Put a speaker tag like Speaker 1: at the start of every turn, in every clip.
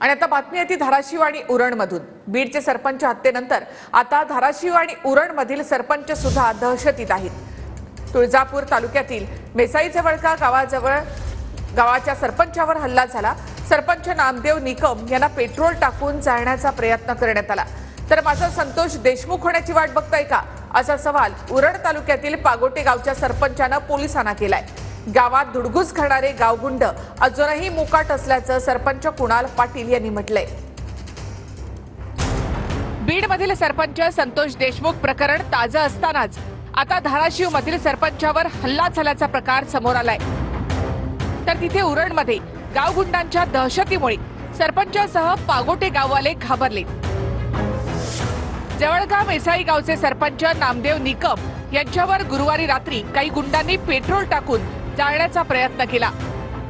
Speaker 1: आणि आता बातमी आहे ती धाराशिव आणि उरणमधून। बीडचे सरपंच हत्येनंतर आता धाराशिव आणि उरणमधील सरपंच सुद्धा दहशतीत आहेत। तुळजापूर तालुक्यातील मेसाई जवळका गावाच्या सरपंचावर हल्ला झाला। सरपंच नामदेव निकम यांना पेट्रोल टाकून जाळण्याचा प्रयत्न करण्यात आला। तर माझा संतोष देशमुख होण्याची वाट बघताय का असा सवाल उरण तालुक्यातील पागोटे गावच्या सरपंचानं पोलिसांना केलाय। गावात धुडगूस घडणारे गावगुंड अजूनही मोकाट असल्याचं सरपंच कुणाल पाटील यांनी म्हटलंय। बीडमधील सरपंच संतोष देशमुख प्रकरण ताजं असतानाच आता धाराशिव मधील सरपंचावर हल्ला झाल्याचा प्रकार समोर आलाय। तर तिथे उरणमध्ये गावगुंडांच्या दहशतीमुळे सरपंचासह पागोटे गाववाले घाबरले। जवळगा मेसाई गावचे सरपंच नामदेव निकम यांच्यावर गुरुवारी रात्री काही गुंडांनी पेट्रोल टाकून जाळण्याचा प्रयत्न केला,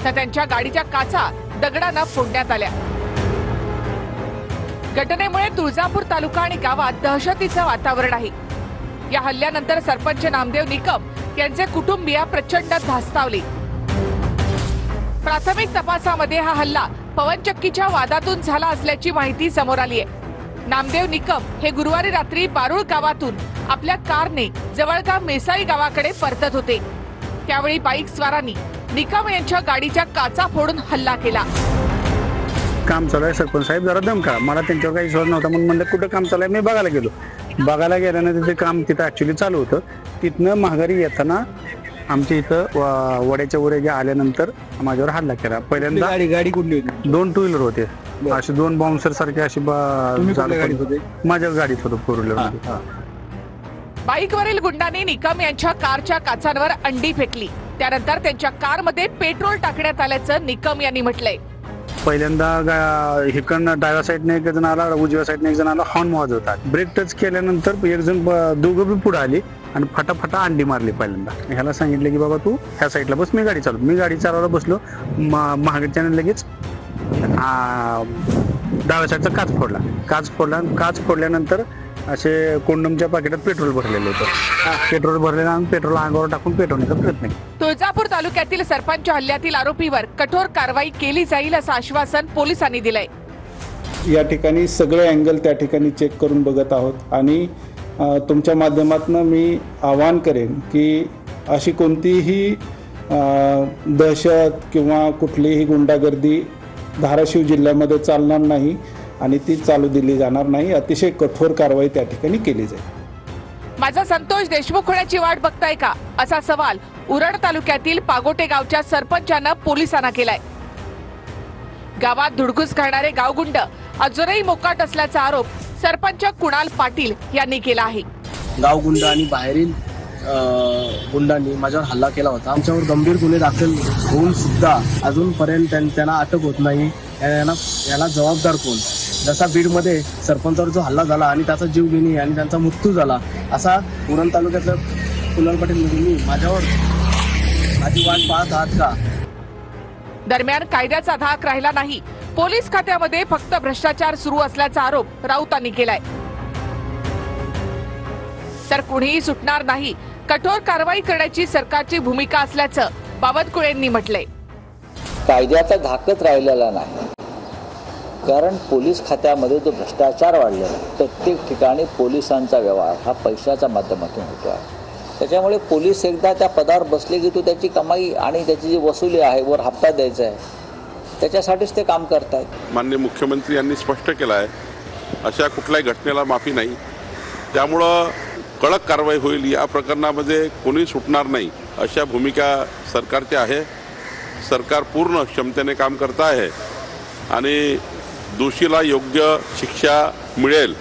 Speaker 1: तर त्यांच्या गाडीच्या काचा दगडाने फोडण्यात आल्या। घटनेमुळे तुळजापूर तालुका आणि गावात दहशतीचं वातावरण आहे। या हल्ल्यानंतर सरपंच नामदेव निकम यांचे कुटुंबीय प्रचंड धास्तावले। प्राथमिक तपासामध्ये हा हल्ला पवनचक्कीच्या वादातून झाला असल्याची माहिती समोर आली आहे। नामदेव निकम हे गुरुवारी रात्री बारुळ गावातून आपल्या कारने जवळगा मेसाई गावाकडे परतत होते। त्यावेळी बाईक स्वारांनी निकम यांच्या गाडीच्या काचा फोडून हल्ला केला।
Speaker 2: काम चालू आहे सरपंच साहेब, जरा दम करा। मला त्यांच्यावर काही विश्वास नव्हता म्हणून म्हणलं कुठं काम चालू आहे। मी बघायला गेलो, बघायला गेल्यानंतर ते काम तिथं ऍक्च्युली चालू होतं। तिथनं माघारी येताना आमच्या इथं वड्याच्या वर आल्यानंतर माझ्यावर हल्ला केला। पहिल्यांदा
Speaker 3: गाडी कुठली होती?
Speaker 2: 2 टू व्हीलर होते, असे 2 बाउन्सर सारखे असे माझ्या गाडीत होतो, 4 व्हीलर मध्ये।
Speaker 1: बाईकवरील गुंडांनी निकम यांच्या कारच्या काचांवर अंडी फेकली। त्यानंतर त्यांच्या कारमध्ये पेट्रोल टाकण्यात आल्याचं निकम यांनी म्हटलंय।
Speaker 2: पहिल्यांदा हिकडनं डाव्या साईडने एक जण आला, उजव्या साईडने एक जण आला, हॉर्न वाजवतात। ब्रेक टच केल्यानंतर एक जण दोघं बी पुढे आली आणि फटाफटा अंडी मारली। पहिल्यांदा ह्याला सांगितलं की बाबा तू ह्या साईडला बस, मी गाडी चालवतो। मी गाडी चालवायला बसलो, महागडच्याने लगेच डाव्या साईडचा काच फोडल्यानंतर असे कोंडमच्या पाकिटात पेट्रोल भरलेलं होतं। पेट्रोल भरलेलं आणि पेट्रोल अंगावर टाकून पेटवण्याचा प्रयत्न केला।
Speaker 1: तुळजापूर तालुक्यातील सरपंच हल्ल्यातील आरोपीवर कठोर कारवाई केली जाईल असं आश्वासन पोलिसांनी दिलंय।
Speaker 4: या ठिकाणी सगळे अँगल त्या ठिकाणी चेक करून बघत आहोत आणि तुमच्या माध्यमातून मी आवाहन करेन की अशी कोणतीही दहशत किंवा कुठलीही गुंडागर्दी धाराशिव जिल्ह्यामध्ये चालणार नाही आणि ती चालू दिली जाणार नाही। अतिशय कठोर कारवाई त्या ठिकाणी केली जाईल।
Speaker 1: माझा संतोष देशमुख होण्याची वाट बघताय का असा सवाल उरण तालुक्यातील पागोटे गावच्या सरपंचानं पोलिसांना केलाय। गावात धुडगूस घडणारे गावगुंड अजूनही मोकाट असल्याचा आरोप सरपंच कुणाल पाटील यांनी केला आहे।
Speaker 3: गावगुंड आणि बाहेरील गुंडांनी माझ्यावर हल्ला केला होता। आमच्यावर गंभीर गुन्हे दाखल होऊन सुद्धा अजूनपर्यंत त्यांना अटक होत नाही। याला जबाबदार कोण? जसा बीडमध्ये सरपंचावर जो हल्ला झाला आणि त्याचा जीव घेणे आणि त्यांचा मृत्यू झाला, असा उरण तालुक्यातलं कुणाल पाटील मी माझ्यावर माझी वाट पाहत आहात का?
Speaker 1: दरम्यान कायद्याचा धाक राहिला नाही। पोलीस खात्यामध्ये फक्त भ्रष्टाचार सुरू असल्याचा आरोप राऊतांनी केलाय। तर कुणीही सुटणार नाही, कठोर कारवाई करण्याची सरकारची भूमिका असल्याचं बावनकुळेंनी म्हटलंय।
Speaker 5: कायद्याचा धाकच राहिलेला नाही, कारण पोलीस खात्यामध्ये जो भ्रष्टाचार वाढलेला आहे, प्रत्येक ठिकाणी पोलिसांचा व्यवहार हा पैशाच्या माध्यमातून होतो आहे। त्याच्यामुळे पोलीस एकदा त्या पदावर बसले की तो त्याची कमाई आणि त्याची जी वसुली आहे, वर हप्ता द्यायचा आहे, त्याच्यासाठीच ते काम करतात।
Speaker 6: माननीय मुख्यमंत्री यांनी स्पष्ट केलं आहे, अशा कुठल्याही घटनेला माफी नाही। त्यामुळं कडक कारवाई होईल, या प्रकरणामध्ये कोणी सुटणार नाही अशा भूमिका सरकारची आहे। सरकार पूर्ण क्षमतेने काम करत आहे आणि दोषीला योग्य शिक्षा मिळेल